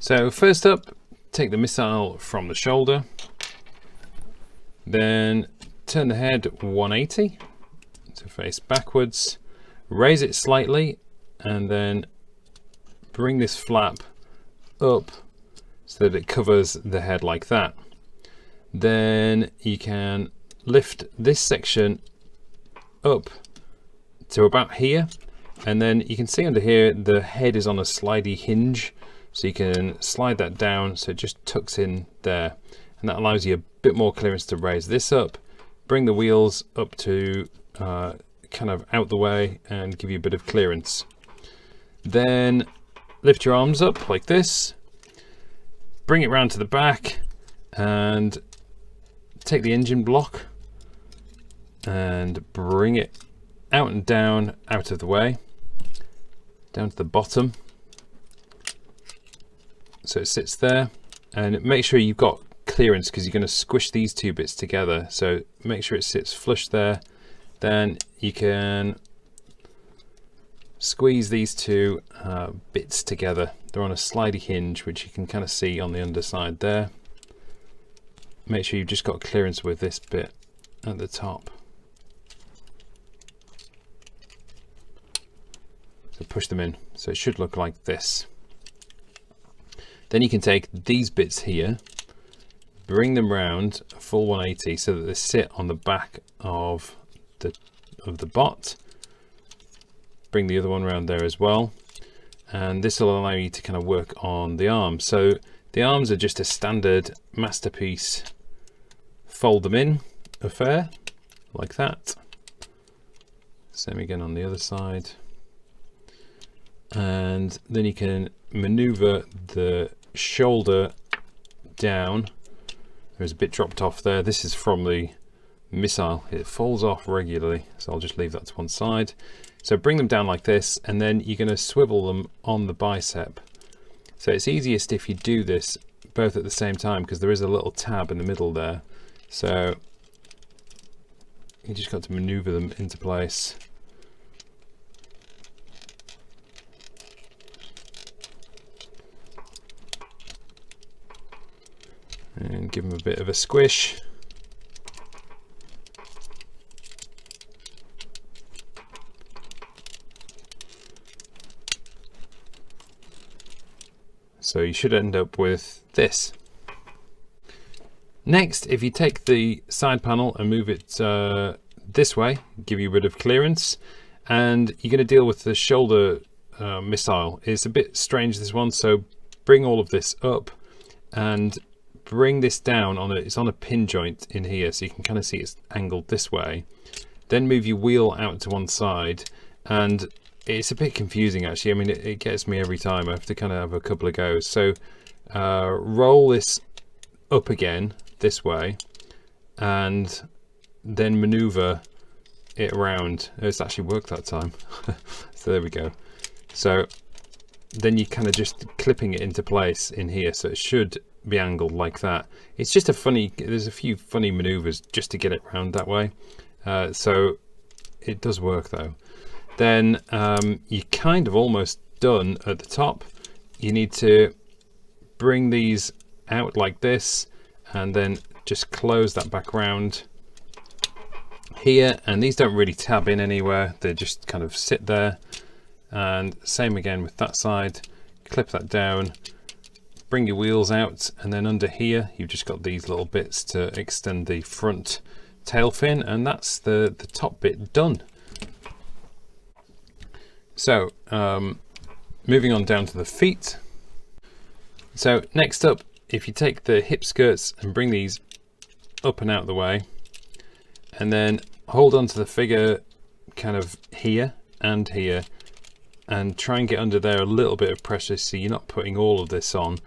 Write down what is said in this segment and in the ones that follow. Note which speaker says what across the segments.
Speaker 1: So first up, take the missile from the shoulder, then turn the head 180 to face backwards, raise it slightly, and then bring this flap up so that it covers the head like that. Then you can lift this section up to about here, and then you can see under here the head is on a slidey hinge, so you can slide that down so it just tucks in there, and that allows you a bit more clearance to raise this up, bring the wheels up to kind of out the way and give you a bit of clearance. Then lift your arms up like this, bring it round to the back, and take the engine block and bring it out and down, out of the way, down to the bottom, so it sits there. And make sure you've got clearance because you're going to squish these two bits together, so make sure it sits flush there. Then you can squeeze these two bits together. They're on a slidey hinge, which you can kind of see on the underside there. Make sure you've just got clearance with this bit at the top. So push them in, so it should look like this. Then you can take these bits here, bring them round a full 180 so that they sit on the back of the bot. Bring the other one around there as well, and this will allow you to kind of work on the arms. So the arms are just a standard Masterpiece fold them in affair like that. Same again on the other side, and then you can maneuver the shoulder down. There's a bit dropped off there. This is from the missile. It falls off regularly, so I'll just leave that to one side. So bring them down like this, and then you're going to swivel them on the bicep. So it's easiest if you do this both at the same time, because there is a little tab in the middle there. So you just got to maneuver them into place. And give them a bit of a squish. So you should end up with this. Next, if you take the side panel and move it this way, give you a bit of clearance, and you're going to deal with the shoulder missile. It's a bit strange, this one, so bring all of this up and bring this down on it's on a pin joint in here, so you can kind of see it's angled this way. Then move your wheel out to one side, and it's a bit confusing actually. I mean, it gets me every time. I have to kind of have a couple of goes. So roll this up again this way, and then maneuver it around. It's actually worked that time. So there we go. So then you kind of just clipping it into place in here, so it should be angled like that. It's just a funny, there's a few funny maneuvers just to get it round that way. So it does work though. Then you're kind of almost done at the top. You need to bring these out like this, and then just close that back round here, and these don't really tab in anywhere, they just kind of sit there. And same again with that side, clip that down, bring your wheels out, and then under here you've just got these little bits to extend the front tail fin, and that's the top bit done. So moving on down to the feet. So next up, if you take the hip skirts and bring these up and out of the way, and then hold on to the figure kind of here and here, and try and get under there a little bit of pressure so you're not putting all of this on.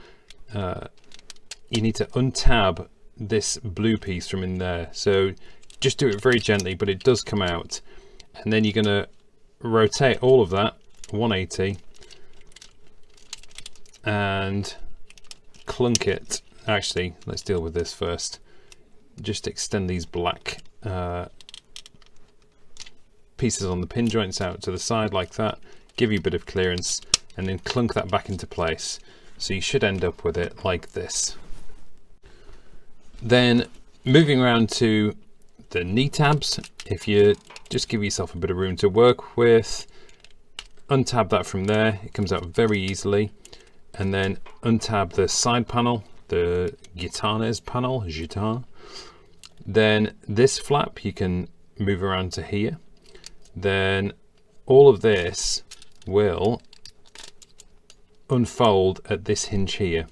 Speaker 1: You need to untab this blue piece from in there, so just do it very gently, but it does come out. And then you're going to rotate all of that 180 and clunk it. Actually, let's deal with this first. Just extend these black pieces on the pin joints out to the side like that, give you a bit of clearance, and then clunk that back into place. So you should end up with it like this. Then moving around to the knee tabs, if you just give yourself a bit of room to work with, untab that from there, it comes out very easily, and then untab the side panel, the gitanes panel, gitan. Then this flap you can move around to here. Then all of this will unfold at this hinge here.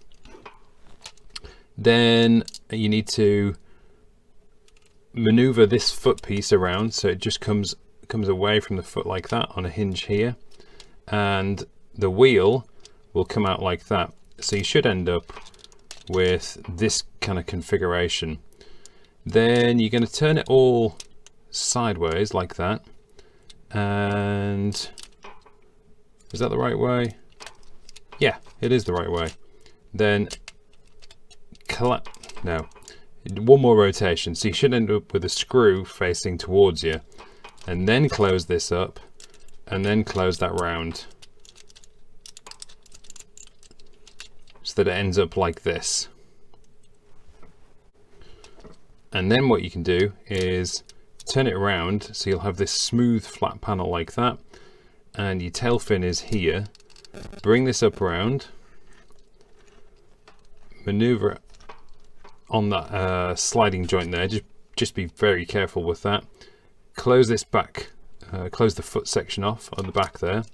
Speaker 1: Then you need to maneuver this foot piece around so it just comes away from the foot like that on a hinge here, and the wheel will come out like that. So you should end up with this kind of configuration. Then you're going to turn it all sideways like that, and is that the right way? Yeah, it is the right way. Then no, one more rotation, so you should end up with a screw facing towards you, and then close this up and then close that round so that it ends up like this. And then what you can do is turn it around so you'll have this smooth flat panel like that, and your tail fin is here. Bring this up around, maneuver on that sliding joint there, just be very careful with that. Close this back, close the foot section off on the back there.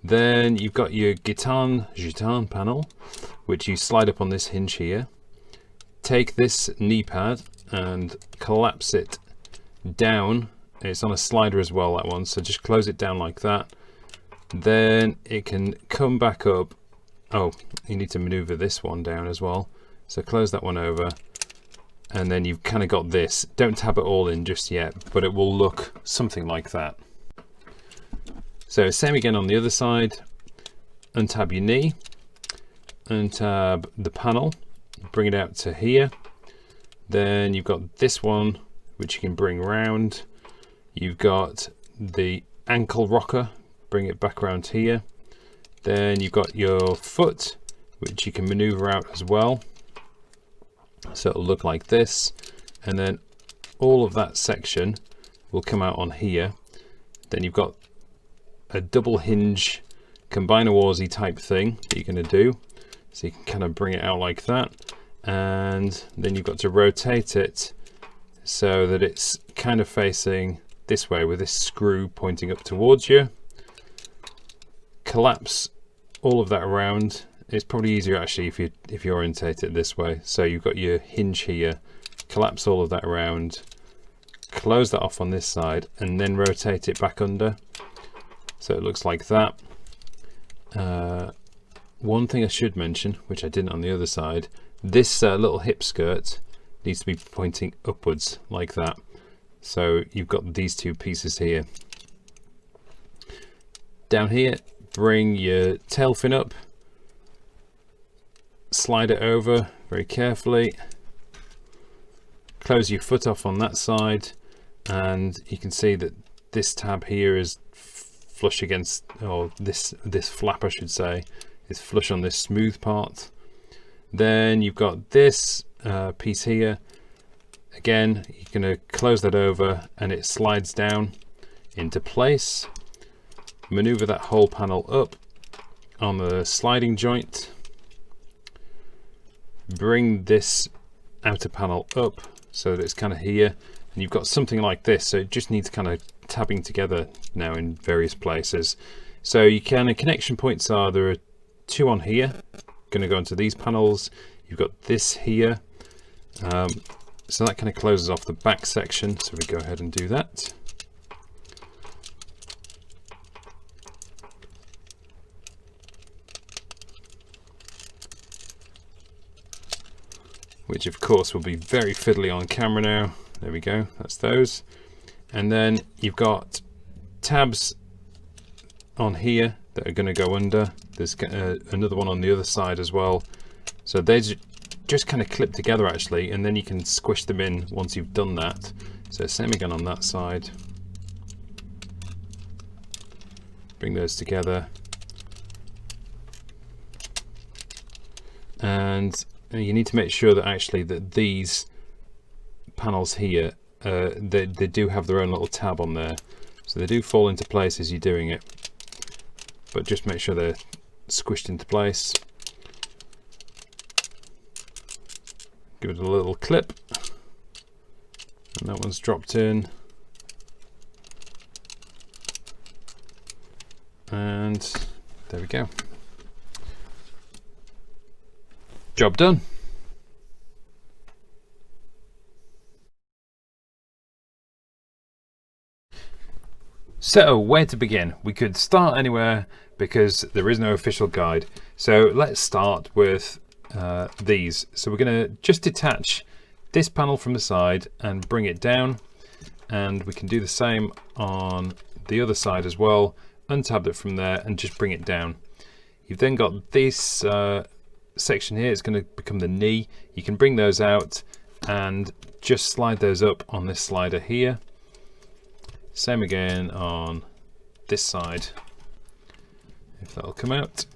Speaker 1: Then you've got your gitan panel, which you slide up on this hinge here. Take this knee pad and collapse it down. It's on a slider as well, that one, so just close it down like that. Then it can come back up. Oh, you need to maneuver this one down as well, so close that one over, and then you've kind of got this. Don't tab it all in just yet, but it will look something like that. So same again on the other side. Untab your knee, untab the panel, bring it out to here. Then you've got this one which you can bring round. You've got the ankle rocker, bring it back around here. Then you've got your foot, which you can maneuver out as well, so it'll look like this, and then all of that section will come out on here. Then you've got a double hinge combiner warzy type thing that you're going to do, so you can kind of bring it out like that, and then you've got to rotate it so that it's kind of facing this way with this screw pointing up towards you. Collapse all of that around. It's probably easier actually if you orientate it this way. So you've got your hinge here, collapse all of that around, close that off on this side, and then rotate it back under so it looks like that. One thing I should mention, which I didn't on the other side, this little hip skirt needs to be pointing upwards like that. So you've got these two pieces here. Down here, bring your tail fin up, slide it over very carefully, close your foot off on that side, and you can see that this tab here is flush against, or this flap I should say, is flush on this smooth part. Then you've got this piece here. Again, you're going to close that over and it slides down into place. Maneuver that whole panel up on the sliding joint. Bring this outer panel up so that it's kind of here, and you've got something like this. So it just needs kind of tabbing together now in various places. So you can, connection points are, there are two on here, going to go into these panels. You've got this here. So that kind of closes off the back section, so we go ahead and do that. Which of course will be very fiddly on camera now. There we go, that's those. And then you've got tabs on here that are going to go under. There's another one on the other side as well. So they just kind of clip together actually, and then you can squish them in once you've done that. So same again on that side. Bring those together. and you need to make sure that actually that these panels here, they do have their own little tab on there, so they do fall into place as you're doing it, but just make sure they're squished into place. Give it a little clip, and that one's dropped in, and there we go. Job done. So where to begin? We could start anywhere because there is no official guide. So let's start with these. So we're going to just detach this panel from the side and bring it down, and we can do the same on the other side as well. Untab it from there and just bring it down. You've then got this section here. It's going to become the knee. You can bring those out and just slide those up on this slider here. Same again on this side, if that'll come out.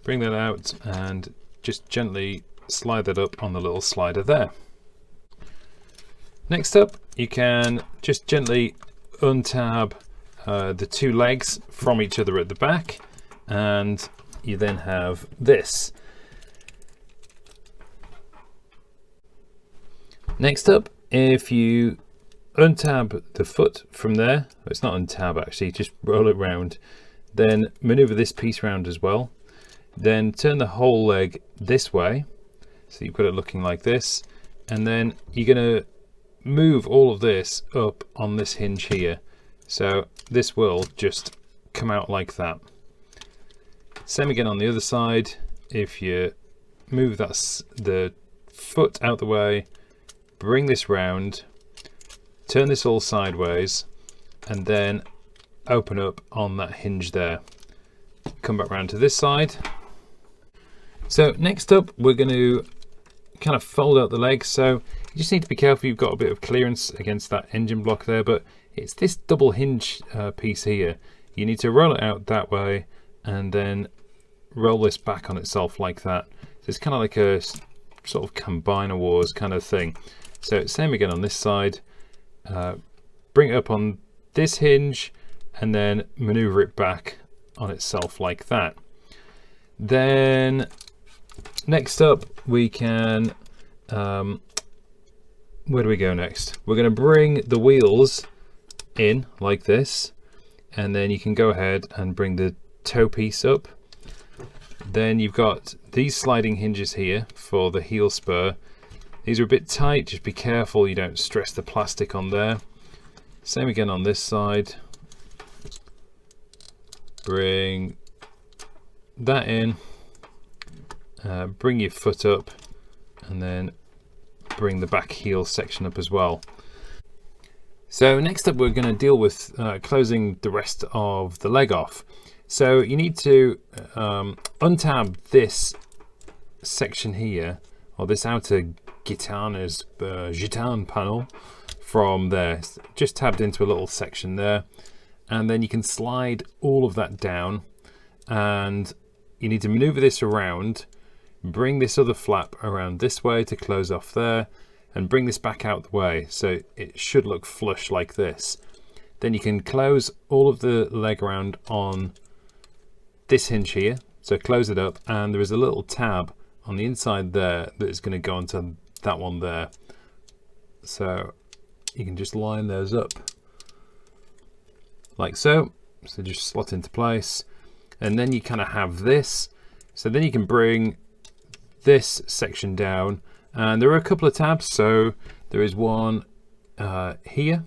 Speaker 1: Bring that out and just gently slide that up on the little slider there. Next up, you can just gently untab the two legs from each other at the back, and you then have this. Next up, if you untab the foot from there, it's not untab actually, just roll it round, then maneuver this piece round as well, then turn the whole leg this way, so you've got it looking like this, and then you're going to move all of this up on this hinge here, so this will just come out like that. Same again on the other side. If you move the foot out the way, bring this round, turn this all sideways, and then open up on that hinge there. Come back round to this side. So next up, we're going to kind of fold out the legs. So you just need to be careful you've got a bit of clearance against that engine block there, but it's this double hinge piece here. You need to roll it out that way and then roll this back on itself like that. So it's kind of like a sort of combiner wars kind of thing. So same again on this side. Bring it up on this hinge and then maneuver it back on itself like that. Then next up we can where do we go next? We're going to bring the wheels in like this, and then you can go ahead and bring the toe piece up. Then you've got these sliding hinges here for the heel spur. These are a bit tight, just be careful you don't stress the plastic on there. Same again on this side. Bring that in, bring your foot up, and then bring the back heel section up as well. So next up we're going to deal with closing the rest of the leg off. So you need to untab this section here, or this outer gitan panel from there. It's just tabbed into a little section there, and then you can slide all of that down, and you need to maneuver this around, bring this other flap around this way to close off there, and bring this back out the way so it should look flush like this. Then you can close all of the leg around on this hinge here, so close it up, and there is a little tab on the inside there that is going to go onto that one there, so you can just line those up like so. So just slot into place, and then you kind of have this, so then you can bring this section down, and there are a couple of tabs. So there is one here,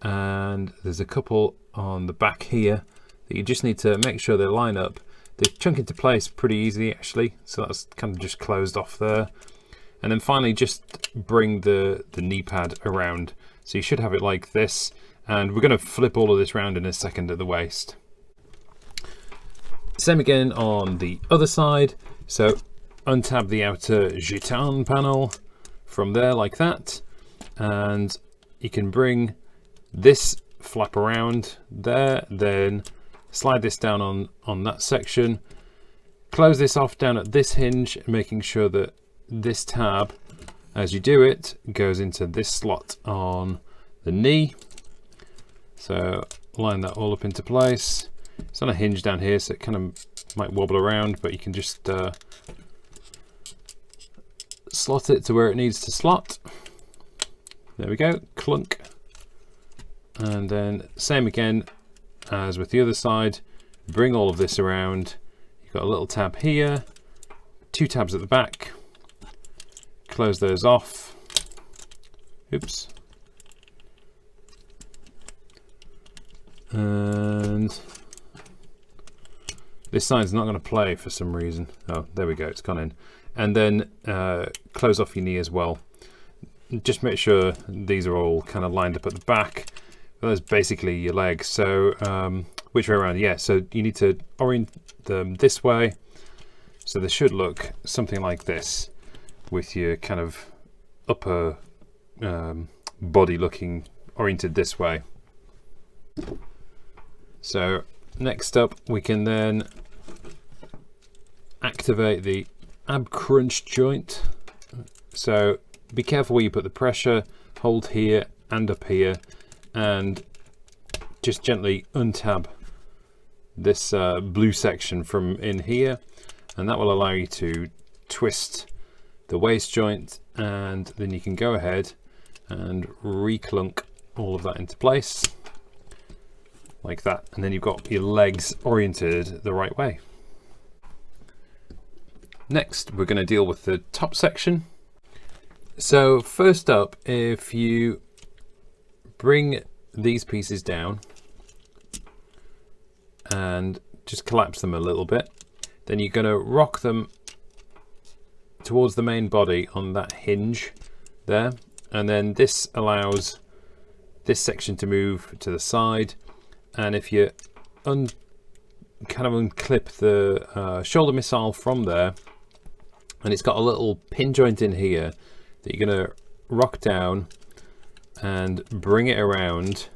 Speaker 1: and there's a couple on the back here that you just need to make sure they line up. They chunk into place pretty easily actually, so that's kind of just closed off there. And then finally just bring the knee pad around, so you should have it like this, and we're going to flip all of this around in a second at the waist. Same again on the other side, so untab the outer gitan panel from there like that, and you can bring this flap around there, then slide this down on that section, Close this off down at this hinge, making sure that this tab, as you do it, goes into this slot on the knee. So line that all up into place. It's on a hinge down here, so it kind of might wobble around, but you can just slot it to where it needs to slot. There we go, clunk. And then same again as with the other side, bring all of this around. You've got a little tab here, 2 tabs at the back, close those off. Oops. And this side's not going to play for some reason. Oh, there we go, it's gone in. And then close off your knee as well. Just make sure these are all kind of lined up at the back. That's basically your legs. So which way around? Yeah, so you need to orient them this way. So they should look something like this, with your kind of upper body looking oriented this way. So next up, we can then activate the ab crunch joint. So be careful where you put the pressure, hold here and up here, and just gently untab this blue section from in here, and that will allow you to twist the waist joint, and then you can go ahead and reclunk all of that into place like that, and then you've got your legs oriented the right way. Next, we're going to deal with the top section. So first up, if you bring these pieces down and just collapse them a little bit, then you're going to rock them towards the main body on that hinge there, and then this allows this section to move to the side. And if you kind of unclip the shoulder missile from there, and it's got a little pin joint in here that you're going to rock down and bring it around,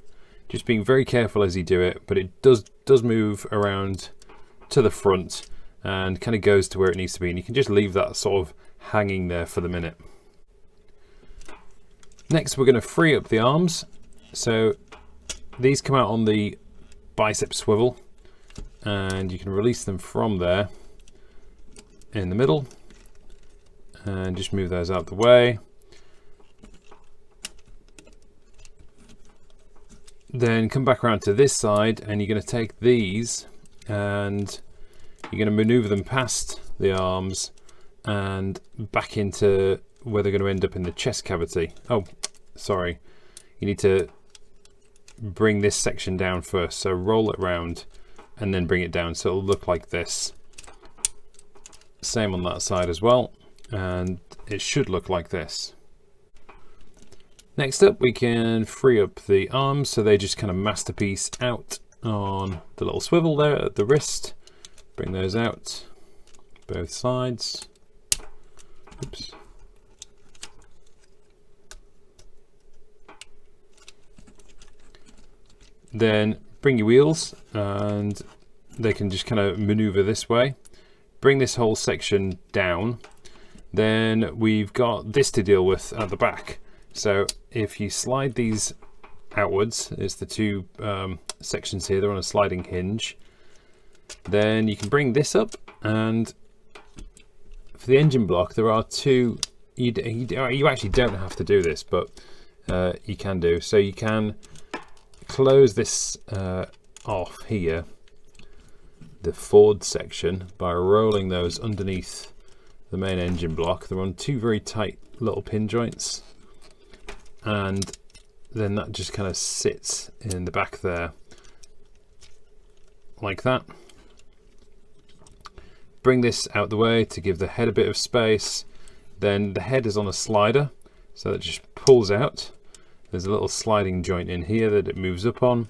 Speaker 1: just being very careful as you do it, but it does move around to the front and kind of goes to where it needs to be, and you can just leave that sort of hanging there for the minute. Next, we're going to free up the arms. So these come out on the bicep swivel, and you can release them from there in the middle, and just move those out the way. Then come back around to this side, and you're going to take these and you're going to maneuver them past the arms and back into where they're going to end up in the chest cavity. Oh, sorry, you need to bring this section down first, so roll it round and then bring it down, so it'll look like this. Same on that side as well, and it should look like this. Next up, we can free up the arms, so they just kind of masterpiece out on the little swivel there at the wrist. Bring those out both sides. Oops. Then bring your wheels, and they can just kind of maneuver this way. Bring this whole section down. Then we've got this to deal with at the back. So if you slide these outwards, it's the two sections here, they're on a sliding hinge. Then you can bring this up, and for the engine block there are two, you actually don't have to do this, but you can do. So you can close this off here, the forward section, by rolling those underneath the main engine block. They're on two very tight little pin joints, and then that just kind of sits in the back there like that. Bring this out the way to give the head a bit of space. Then the head is on a slider, so that just pulls out. There's a little sliding joint in here that it moves up on.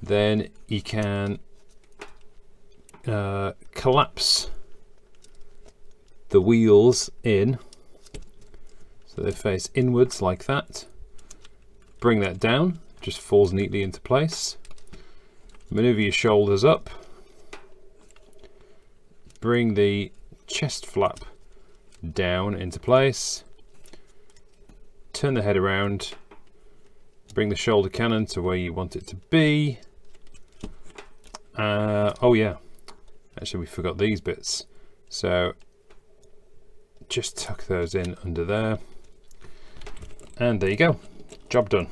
Speaker 1: Then you can collapse the wheels in, so they face inwards like that. Bring that down, just falls neatly into place. Maneuver your shoulders up. bring the chest flap down into place, turn the head around, bring the shoulder cannon to where you want it to be. Oh yeah, actually we forgot these bits, so just tuck those in under there, and there you go, job done.